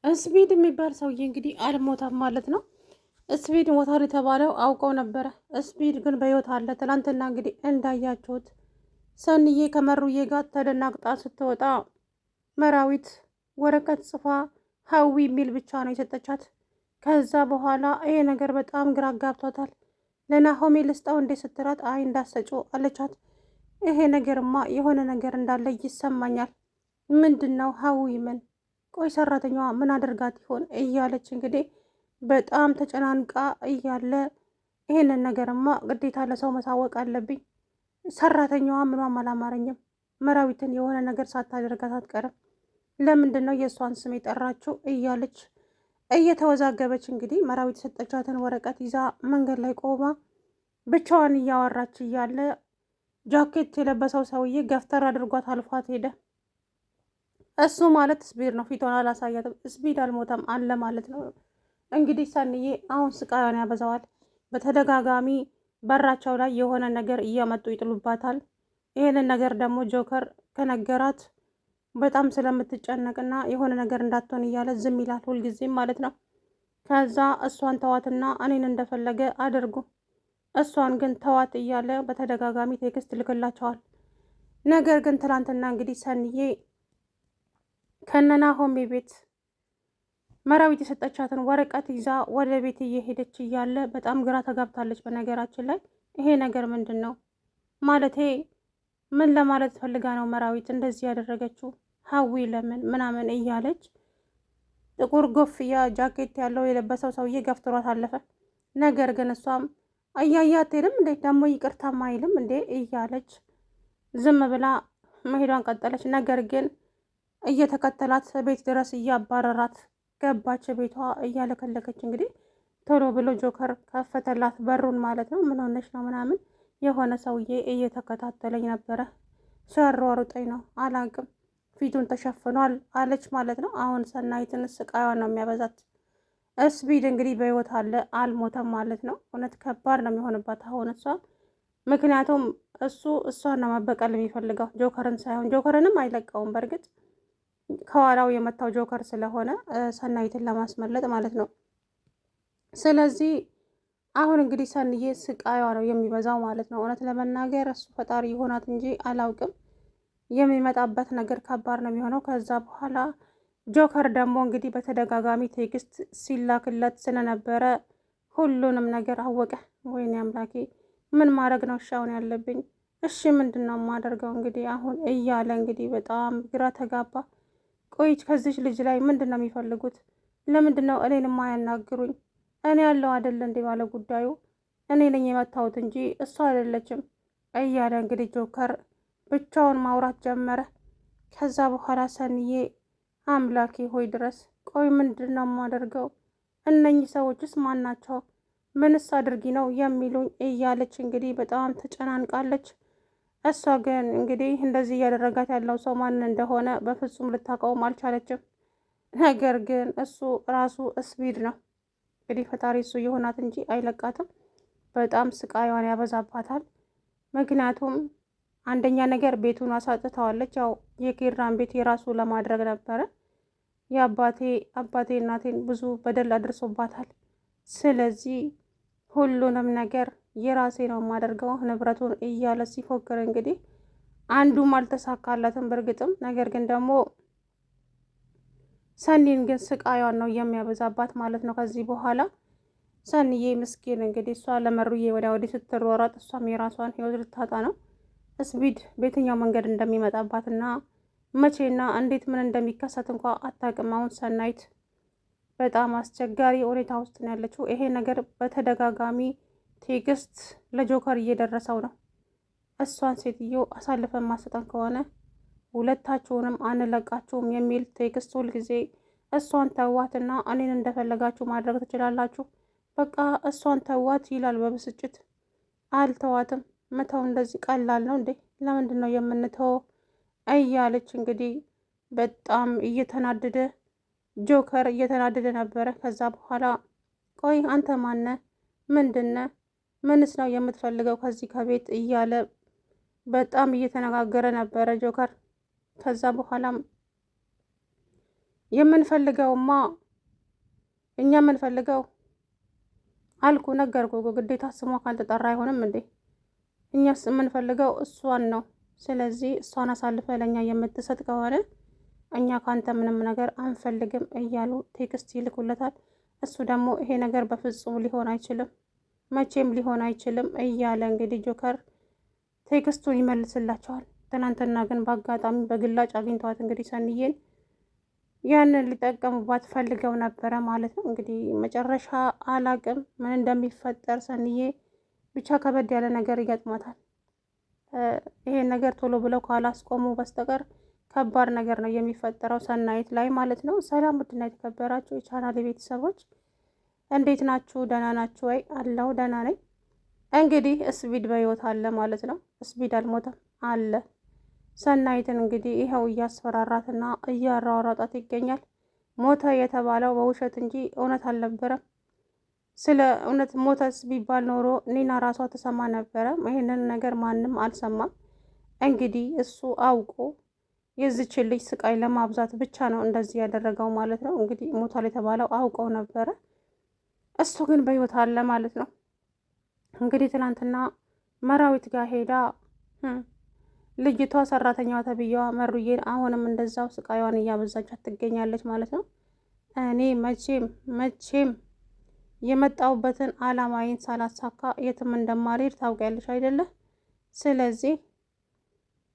ስፒድ የሚባል ሰውዬ እንግዲህ አልሞታም ማለት ነው። ስፒድ ሞታል የተባለው አውቀው ነበረ። ስፒድ ግን በህይወት አለ። ትናንትና እንግዲህ እንዳያችሁት ሰንዬ ከመሩዬ ጋር ተደናግጣ ስትወጣ መራዊት ወረቀት ጽፋ ሀዊ የሚል ብቻ ነው የሰጠቻት። ከዛ በኋላ ይሄ ነገር በጣም ግራ ጋብቷታል። ለናሆሜ ልስጠው እንዴ ስትላት አይ እንዳሰጩ አለቻት። ይሄ ነገርማ የሆነ ነገር እንዳለ ይሰማኛል። ምንድን ነው ሀዊ ምን ቆይ ሰራተኛዋ ምን አድርጋት ይሆን እያለች እንግዲህ በጣም ተጨናንቃ እያለ ይሄንን ነገርማ ግዴታ ለሰው መሳወቅ አለብኝ። ሰራተኛዋ ምኗም አላማረኝም። መራዊትን የሆነ ነገር ሳታደርጋት አትቀርም። ለምንድን ነው የእሷን ስም የጠራችው እያለች እየተወዛገበች እንግዲህ መራዊት የሰጠቻትን ወረቀት ይዛ መንገድ ላይ ቆማ ብቻዋን እያወራች እያለ ጃኬት የለበሰው ሰውዬ ገፍተር አድርጓት አልፏት ሄደ። እሱ ማለት ስፒድ ነው። ፊቷን አላሳያትም። ስፒድ አልሞተም አለ ማለት ነው። እንግዲህ ሰንዬ አሁን ስቃዩን ያበዛዋል። በተደጋጋሚ በራቸው ላይ የሆነ ነገር እያመጡ ይጥሉባታል። ይህንን ነገር ደግሞ ጆከር ከነገራት በጣም ስለምትጨነቅና የሆነ ነገር እንዳትሆን እያለ ዝም ይላል ሁልጊዜም ማለት ነው። ከዛ እሷን ተዋትና እኔን እንደፈለገ አድርጉ፣ እሷን ግን ተዋት እያለ በተደጋጋሚ ቴክስት ልክላቸዋል። ነገር ግን ትላንትና እንግዲህ ሰንዬ ከነናሆሜ ቤት መራዊት የሰጠቻትን ወረቀት ይዛ ወደ ቤት እየሄደች እያለ በጣም ግራ ተጋብታለች። በነገራችን ላይ ይሄ ነገር ምንድን ነው ማለቴ ምን ለማለት ፈልጋ ነው መራዊት እንደዚህ ያደረገችው? ሀዊ ለምን ምናምን እያለች ጥቁር ጎፍያ ጃኬት ያለው የለበሰው ሰውዬ ገፍትሯት አለፈ። ነገር ግን እሷም እያያ አትሄድም እንዴ ደግሞ ይቅርታም አይልም እንዴ እያለች ዝም ብላ መሄዷን ቀጠለች። ነገር ግን እየተከተላት ቤት ድረስ እያባረራት ገባች። ቤቷ እያለከለከች እንግዲህ ቶሎ ብሎ ጆከር ከፈተላት በሩን ማለት ነው። ምን ሆነች ነው ምናምን የሆነ ሰውዬ እየተከታተለኝ ነበረ ሲያሯሩጠኝ ነው አላቅም ፊቱን ተሸፍኗል አለች ማለት ነው። አሁን ሰናይትን ስቃዩን ነው የሚያበዛት። ስፒድ እንግዲህ በህይወት አለ አልሞተም ማለት ነው። እውነት ከባድ ነው የሚሆንባት አሁን እሷ። ምክንያቱም እሱ እሷን ነው መበቀል የሚፈልገው ጆከርን ሳይሆን፣ ጆከርንም አይለቀውም በእርግጥ ከኋላው የመታው ጆከር ስለሆነ ሰናይትን ለማስመለጥ ማለት ነው። ስለዚህ አሁን እንግዲህ ሰንዬ ስቃዩዋ ነው የሚበዛው ማለት ነው። እውነት ለመናገር እሱ ፈጣሪ ይሆናት እንጂ አላውቅም። የሚመጣበት ነገር ከባድ ነው የሚሆነው። ከዛ በኋላ ጆከር ደግሞ እንግዲህ በተደጋጋሚ ቴክስት ሲላክለት ስለነበረ ሁሉንም ነገር አወቀ። ወይኔ አምላኬ ምን ማድረግ ነው እሻውን ያለብኝ? እሺ ምንድን ነው የማደርገው እንግዲህ አሁን እያለ እንግዲህ በጣም ግራ ተጋባ። ቆይች ከዚች ልጅ ላይ ምንድን ነው የሚፈልጉት? ለምንድን ነው እኔን የማያናግሩኝ? እኔ ያለው አይደለ እንዴ ባለ ጉዳዩ? እኔ ነኝ የመታሁት እንጂ እሷ አይደለችም እያለ እንግዲህ ጆከር ብቻውን ማውራት ጀመረ። ከዛ በኋላ ሰንዬ አምላኬ ሆይ ድረስ፣ ቆይ ምንድን ነው የማደርገው? እነኚህ ሰዎችስ ማን ናቸው? ምንስ አድርጊ ነው የሚሉኝ? እያለች እንግዲህ በጣም ተጨናንቃለች። እሷ ግን እንግዲህ እንደዚህ እያደረጋት ያለው ሰው ማን እንደሆነ በፍጹም ልታውቀውም አልቻለችም። ነገር ግን እሱ ራሱ ስፒድ ነው። እንግዲህ ፈጣሪ እሱ የሆናት እንጂ አይለቃትም። በጣም ስቃዩን ያበዛባታል። ምክንያቱም አንደኛ ነገር ቤቱን አሳጥተዋለች። ያው የኪራን ቤት የራሱ ለማድረግ ነበረ። አባቴ እናቴን ብዙ በደል አድርሶባታል። ስለዚህ ሁሉንም ነገር የራሴ ነው የማደርገው ንብረቱን እያለ ሲፎክር እንግዲህ አንዱም አልተሳካለትም በእርግጥም። ነገር ግን ደግሞ ሰኒን ግን ስቃዩን ነው የሚያበዛባት ማለት ነው። ከዚህ በኋላ ሰኒዬ ምስኪን እንግዲህ እሷ ለመሩዬ ወዲያ ወዲህ ስትሯሯጥ እሷም የራሷን ህይወት ልታጣ ነው። ስፒድ በየትኛው መንገድ እንደሚመጣባትና መቼና እንዴት ምን እንደሚከሰት እንኳ አታውቅም። አሁን ሰናይት በጣም አስቸጋሪ ሁኔታ ውስጥ ነው ያለችው። ይሄ ነገር በተደጋጋሚ ቴክስት ለጆከር እየደረሰው ነው። እሷን ሴትዮ አሳልፈን ማሰጠን ከሆነ ሁለታችሁንም አንለቃችሁም የሚል ቴክስት ሁልጊዜ እሷን ተዋትና እኔን እንደፈለጋችሁ ማድረግ ትችላላችሁ፣ በቃ እሷን ተዋት ይላል በብስጭት። አልተዋትም፣ መተው እንደዚህ ቀላል ነው እንዴ? ለምንድን ነው የምንተወው? እያለች እንግዲህ በጣም እየተናደደ ጆከር እየተናደደ ነበረ። ከዛ በኋላ ቆይ አንተ ማነ? ምንድነ? ምንስ ነው የምትፈልገው ከዚህ ከቤት? እያለ በጣም እየተነጋገረ ነበረ ጆከር። ከዛ በኋላም የምንፈልገውማ እኛ የምንፈልገው አልኩ ነገርኩ። ግዴታ ስሟ ካልተጠራ አይሆንም እንዴ? እኛስ የምንፈልገው እሷን ነው። ስለዚህ እሷን አሳልፈ ለእኛ የምትሰጥ ከሆነ እኛ ካንተ ምንም ነገር አንፈልግም እያሉ ቴክስት ይልኩለታል። እሱ ደግሞ ይሄ ነገር በፍጹም ሊሆን አይችልም፣ መቼም ሊሆን አይችልም እያለ እንግዲህ ጆከር ቴክስቱን ይመልስላቸዋል። ትናንትና ግን በአጋጣሚ በግላጭ አግኝተዋት እንግዲህ ሰንዬን ያንን ሊጠቀሙባት ፈልገው ነበረ ማለት ነው። እንግዲህ መጨረሻ አላቅም ምን እንደሚፈጠር ሰንዬ ብቻ ከበድ ያለ ነገር ይገጥሟታል። ይሄን ነገር ቶሎ ብለው ካላስቆሙ በስተቀር ከባድ ነገር ነው የሚፈጠረው ሰናይት ላይ ማለት ነው። ሰላም ውድና የተከበራችሁ የቻናል ቤተሰቦች እንዴት ናችሁ? ደህና ናችሁ ወይ? አለው ደህና ነኝ። እንግዲህ ስፒድ በህይወት አለ ማለት ነው። ስፒድ አልሞተም አለ። ሰናይትን እንግዲህ ይኸው እያስፈራራትና እያሯሯጣት ይገኛል። ሞተ የተባለው በውሸት እንጂ እውነት አልነበረም። ስለ እውነት ሞተስ ቢባል ኖሮ ኒና ራሷ ተሰማ ነበረ። ይህንን ነገር ማንም አልሰማም። እንግዲህ እሱ አውቆ የዚችን ልጅ ስቃይ ለማብዛት ብቻ ነው እንደዚህ ያደረገው ማለት ነው። እንግዲህ ሞቷል የተባለው አውቀው ነበረ። እሱ ግን በህይወት አለ ማለት ነው። እንግዲህ ትናንትና መራዊት ጋር ሄዳ ልጅቷ ሰራተኛዋ ተብዬዋ መሩዬን አሁንም እንደዛው ስቃይዋን እያበዛቻት ትገኛለች ማለት ነው። እኔ መቼም የመጣሁበትን አላማዬን ሳላሳካ የትም እንደማልሄድ ታውቂያለሽ አይደለ? ስለዚህ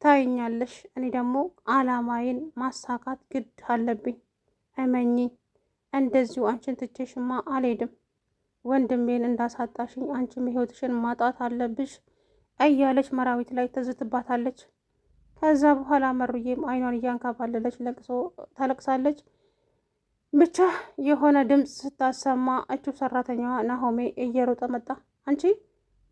ታይኛለሽ። እኔ ደግሞ አላማዬን ማሳካት ግድ አለብኝ። እመኚኝ። እንደዚሁ አንቺን ትቼሽማ አልሄድም። ወንድሜን እንዳሳጣሽኝ አንቺም ህይወትሽን ማጣት አለብሽ እያለች መራዊት ላይ ትዝትባታለች። ከዛ በኋላ መሩዬም አይኗን እያንካባለለች ለቅሶ ታለቅሳለች። ብቻ የሆነ ድምፅ ስታሰማ እቹ ሰራተኛዋ ናሆሜ እየሮጠ መጣ። አንቺ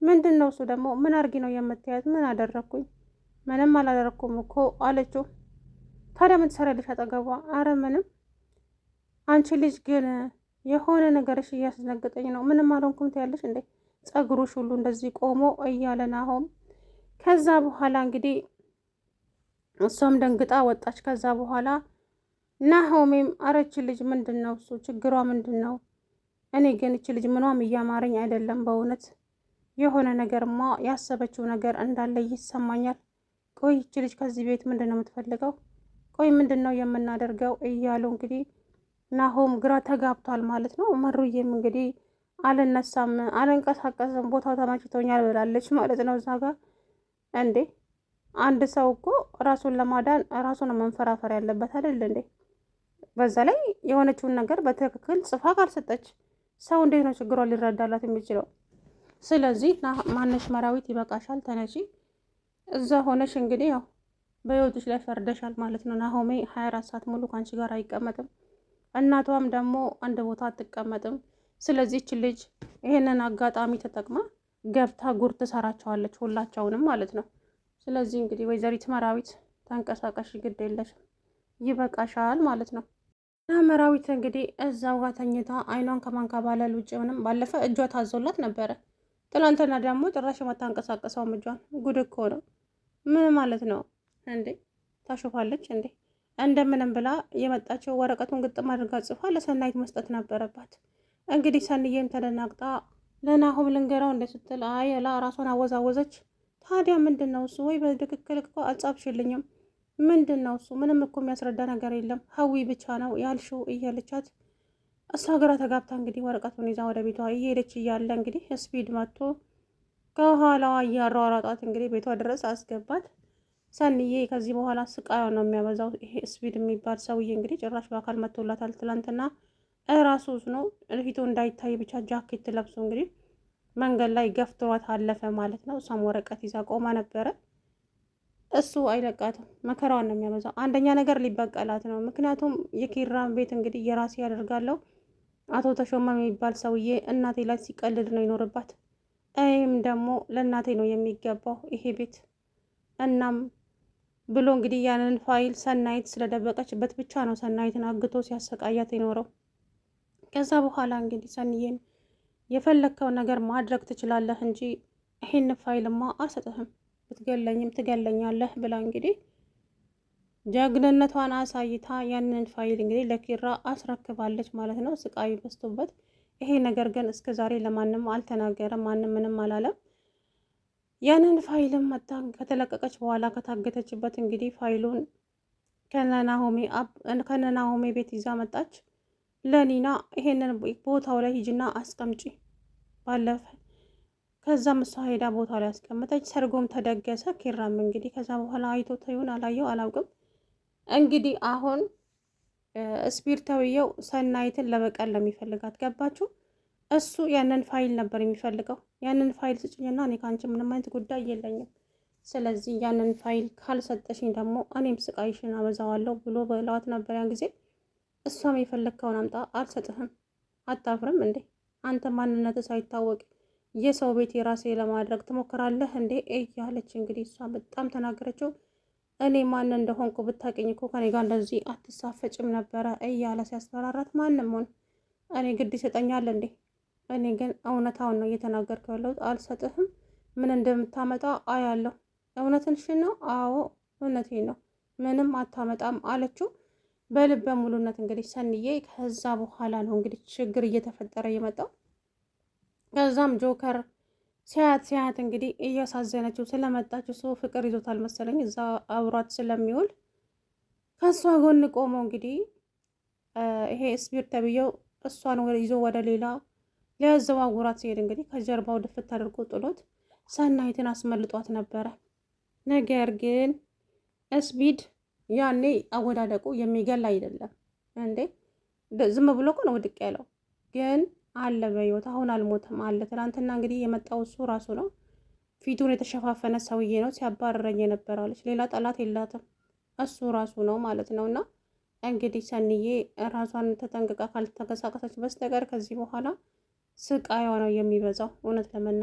ምንድን ነው? እሱ ደግሞ ምን አርጊ ነው የምትያት? ምን አደረግኩኝ? ምንም አላደረግኩም እኮ አለችው። ታዲያ ምን ትሰሪያለሽ አጠገቧ? አረ ምንም። አንቺ ልጅ ግን የሆነ ነገርሽ እያስደነገጠኝ ነው። ምንም አልሆንኩም ትያለሽ እንዴ? ጸጉሩሽ ሁሉ እንደዚህ ቆሞ እያለ ናሆም ከዛ በኋላ እንግዲህ እሷም ደንግጣ ወጣች። ከዛ በኋላ ናሆሜም አረች ልጅ ምንድን ነው እሱ ችግሯ ምንድን ነው? እኔ ግን እች ልጅ ምኗም እያማረኝ አይደለም በእውነት የሆነ ነገርማ ያሰበችው ነገር እንዳለ ይሰማኛል። ቆይ እች ልጅ ከዚህ ቤት ምንድን ነው የምትፈልገው? ቆይ ምንድን ነው የምናደርገው? እያሉ እንግዲህ ናሆም ግራ ተጋብቷል ማለት ነው። መሩዬም እንግዲህ አልነሳም አልንቀሳቀስም ቦታው ተመችቶኛል ብላለች ማለት ነው። እዛ ጋር እንዴ አንድ ሰው እኮ ራሱን ለማዳን ራሱን መንፈራፈር ያለበት አይደል እንዴ? በዛ ላይ የሆነችውን ነገር በትክክል ጽፋ ካልሰጠች ሰው እንዴት ነው ችግሯን ሊረዳላት የሚችለው? ስለዚህ ማነሽ መራዊት ይበቃሻል፣ ተነሺ። እዛ ሆነሽ እንግዲህ ያው በህይወትሽ ላይ ፈርደሻል ማለት ነው። ናሆሜ 24 ሰዓት ሙሉ ከአንቺ ጋር አይቀመጥም፣ እናቷም ደግሞ አንድ ቦታ አትቀመጥም። ስለዚህ እች ልጅ ይሄንን አጋጣሚ ተጠቅማ ገብታ ጉር ትሰራቸዋለች ሁላቸውንም ማለት ነው። ስለዚህ እንግዲህ ወይዘሪት መራዊት ተንቀሳቀሽ፣ ግድ የለሽም፣ ይበቃሻል ማለት ነው። እና መራዊት እንግዲህ እዛው ጋር ተኝታ አይኗን ከማንከባለል ውጭ ምንም ባለፈ እጇ ታዞላት ነበረ። ትላንትና ደግሞ ጭራሽ የማታንቀሳቀሰውም እጇን። ጉድ እኮ ነው። ምን ማለት ነው እንዴ? ታሾፋለች እንዴ? እንደምንም ብላ የመጣችው ወረቀቱን ግጥም አድርጋ ጽፋ ለሰናይት መስጠት ነበረባት። እንግዲህ ሰንዬም ተደናግጣ ለናሆም ልንገራው እንደ ስትል አይ ላ ራሷን አወዛወዘች። ታዲያ ምንድን ነው እሱ? ወይ በትክክል እኮ አልጻፍሽልኝም። ምንድን ነው እሱ? ምንም እኮ የሚያስረዳ ነገር የለም፣ ሀዊ ብቻ ነው ያልሽው እያለቻት እሷ ግራ ተጋብታ እንግዲህ ወረቀቱን ይዛ ወደ ቤቷ እየሄደች እያለ እንግዲህ ስፒድ መጥቶ ከኋላዋ እያሯሯጣት እንግዲህ ቤቷ ድረስ አስገባት። ሰንዬ ከዚህ በኋላ ስቃዩ ነው የሚያበዛው። ይሄ ስፒድ የሚባል ሰውዬ እንግዲህ ጭራሽ በአካል መጥቶላታል። ትላንትና እራሱ ነው ፊቱ እንዳይታይ ብቻ ጃኬት ለብሶ እንግዲህ መንገድ ላይ ገፍትሯት አለፈ ማለት ነው። እሷም ወረቀት ይዛ ቆማ ነበረ። እሱ አይለቃትም፣ መከራዋን ነው የሚያበዛው። አንደኛ ነገር ሊበቀላት ነው። ምክንያቱም የኪራን ቤት እንግዲህ የራሴ ያደርጋለሁ አቶ ተሾመ የሚባል ሰውዬ እናቴ ላይ ሲቀልድ ነው ይኖርባት። ይህም ደግሞ ለእናቴ ነው የሚገባው ይሄ ቤት። እናም ብሎ እንግዲህ ያንን ፋይል ሰናይት ስለደበቀችበት ብቻ ነው ሰናይትን አግቶ ሲያሰቃያት የኖረው። ከዛ በኋላ እንግዲህ ሰንዬን የፈለግከው ነገር ማድረግ ትችላለህ እንጂ ይሄን ፋይልማ አልሰጥህም፣ ብትገለኝም ትገለኛለህ ብላ እንግዲህ ጀግንነቷን አሳይታ ያንን ፋይል እንግዲህ ለኪራ አስረክባለች ማለት ነው። ስቃይ በዝቶበት ይሄ ነገር ግን እስከ ዛሬ ለማንም አልተናገረም፣ ማንም ምንም አላለም። ያንን ፋይልም መጣ ከተለቀቀች በኋላ ከታገተችበት እንግዲህ ፋይሉን ከነናሆሜ ቤት ይዛ መጣች። ለኒና ይሄንን ቦታው ላይ ሂጂና አስቀምጪ ባለፈ ከዛም እሷ ሄዳ ቦታ ላይ አስቀምጠች። ሰርጎም ተደገሰ። ኪራም እንግዲህ ከዛ በኋላ አይቶ ይሁን አላየው አላውቅም። እንግዲህ አሁን ስፒሪታዊው ሰናይትን ለበቀል ለሚፈልጋት ገባችሁ? እሱ ያንን ፋይል ነበር የሚፈልገው። ያንን ፋይል ስጭኝና እኔ ከአንቺ ምንም አይነት ጉዳይ የለኝም፣ ስለዚህ ያንን ፋይል ካልሰጠሽኝ ደግሞ እኔም ስቃይሽን አበዛዋለሁ ብሎ በለዋት ነበር ያን ጊዜ። እሷም የፈለግከውን አምጣ አልሰጥህም፣ አታፍርም እንዴ አንተ ማንነት ሳይታወቅ የሰው ቤት የራሴ ለማድረግ ትሞክራለህ እንዴ እያለች እንግዲህ እሷ በጣም ተናገረችው። እኔ ማን እንደሆንኩ ብታውቂኝ እኮ ከኔ ጋር እንደዚህ አትሳፈጭም ነበረ እያለ ሲያስፈራራት፣ ማንም ሆን እኔ ግድ ይሰጠኛል እንዴ? እኔ ግን እውነታውን ነው እየተናገርኩ ያለሁት፣ አልሰጥህም። ምን እንደምታመጣ አያለሁ። እውነትሽን ነው? አዎ እውነቴን ነው፣ ምንም አታመጣም አለችው በልበ ሙሉነት። እንግዲህ ሰንዬ ከዛ በኋላ ነው እንግዲህ ችግር እየተፈጠረ የመጣው። ከዛም ጆከር ሲያያት እንግዲህ እያሳዘነችው ስለመጣች እሱ ፍቅር ይዞታል መሰለኝ እዛ አብሯት ስለሚውል ከእሷ ጎን ቆመው እንግዲህ ይሄ ስፒር ተብዬው እሷን ይዞ ወደ ሌላ ሊያዘዋውራት ሲሄድ እንግዲህ ከጀርባው ድፍት አድርጎ ጥሎት ሰናይትን አስመልጧት ነበረ። ነገር ግን ስፒድ ያኔ አወዳደቁ የሚገል አይደለም እንዴ፣ ዝም ብሎ እኮ ነው ውድቅ ያለው። ግን አለ በሕይወት አሁን አልሞተም አለ። ትናንትና እንግዲህ የመጣው እሱ ራሱ ነው። ፊቱን የተሸፋፈነ ሰውዬ ነው ሲያባረረኝ የነበረዋለች። ሌላ ጠላት የላትም እሱ ራሱ ነው ማለት ነው። እና እንግዲህ ሰንዬ ራሷን ተጠንቅቃ ካልተንቀሳቀሰች በስተቀር ከዚህ በኋላ ስቃይዋ ነው የሚበዛው እውነት ለመናገር